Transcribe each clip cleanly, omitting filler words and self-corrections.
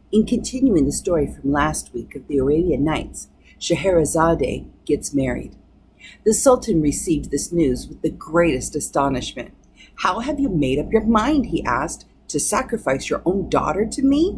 In continuing the story from last week of the Arabian Nights, Scheherazade gets married. The Sultan received this news with the greatest astonishment. "How have you made up your mind," he asked, "to sacrifice your own daughter to me?"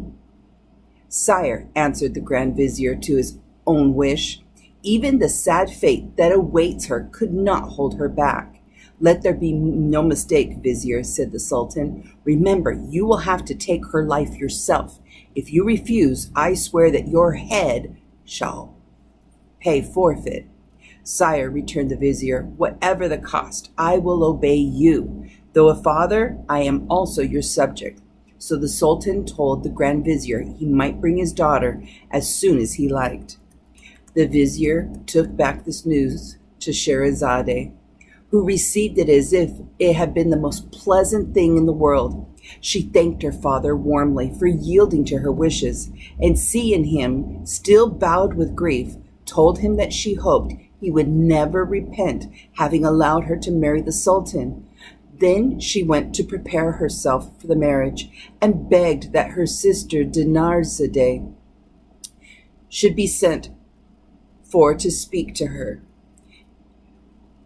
"Sire," answered the Grand Vizier to his own wish, "even the sad fate that awaits her could not hold her back." "Let there be no mistake, Vizier," said the Sultan. "Remember, you will have to take her life yourself. If you refuse, I swear that your head shall pay forfeit." "Sire," returned the Vizier, "whatever the cost, I will obey you. Though a father, I am also your subject." So the Sultan told the Grand Vizier he might bring his daughter as soon as he liked. The Vizier took back this news to Scheherazade, who received it as if it had been the most pleasant thing in the world. She thanked her father warmly for yielding to her wishes, and seeing him still bowed with grief, told him that she hoped he would never repent having allowed her to marry the Sultan. Then she went to prepare herself for the marriage, and begged that her sister Dinarzade should be sent for to speak to her.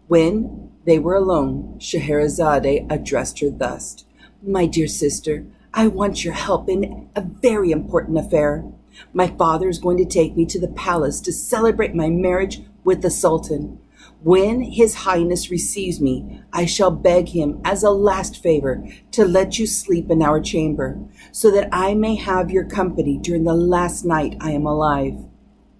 When they were alone, Scheherazade addressed her thus: "My dear sister, I want your help in a very important affair. My father is going to take me to the palace to celebrate my marriage with the Sultan. When His Highness receives me, I shall beg him as a last favor to let you sleep in our chamber, so that I may have your company during the last night I am alive.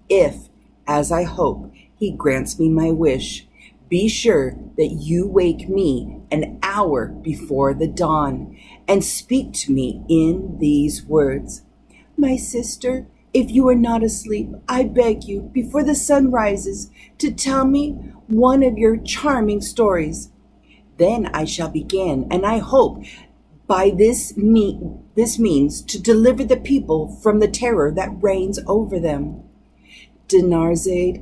If, as I hope, he grants me my wish, be sure that you wake me an hour before the dawn, and speak to me in these words: 'My sister, if you are not asleep, I beg you, before the sun rises, to tell me one of your charming stories.' Then I shall begin, and I hope by this means to deliver the people from the terror that reigns over them." Dinarzade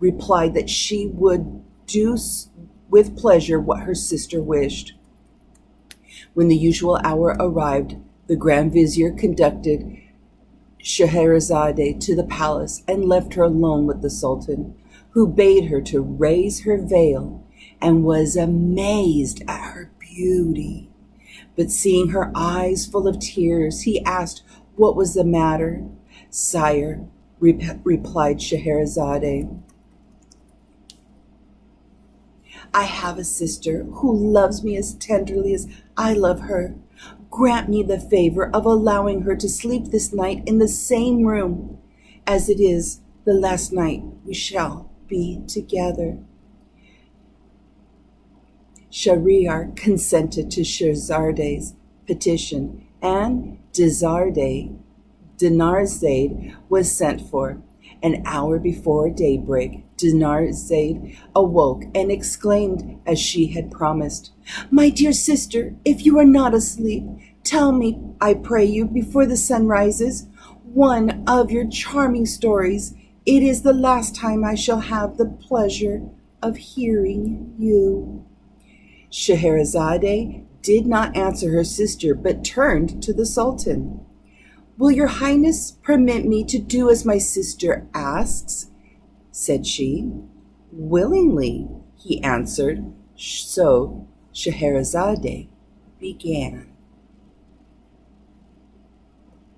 replied that she would do with pleasure what her sister wished. When the usual hour arrived, the Grand Vizier conducted Scheherazade to the palace and left her alone with the Sultan, who bade her to raise her veil, and was amazed at her beauty. But seeing her eyes full of tears, he asked what was the matter. "Sire," replied Scheherazade, "I have a sister who loves me as tenderly as I love her. Grant me the favor of allowing her to sleep this night in the same room, as it is the last night we shall be together." Shahryar consented to Shehrazade's petition, and Dinarzade was sent for. An hour before daybreak, Dinarzade awoke and exclaimed as she had promised: "My dear sister, if you are not asleep, tell me, I pray you, before the sun rises, one of your charming stories. It is the last time I shall have the pleasure of hearing you." Scheherazade did not answer her sister, but turned to the Sultan. "Will your Highness permit me to do as my sister asks?" said she. "Willingly," he answered. So Scheherazade began.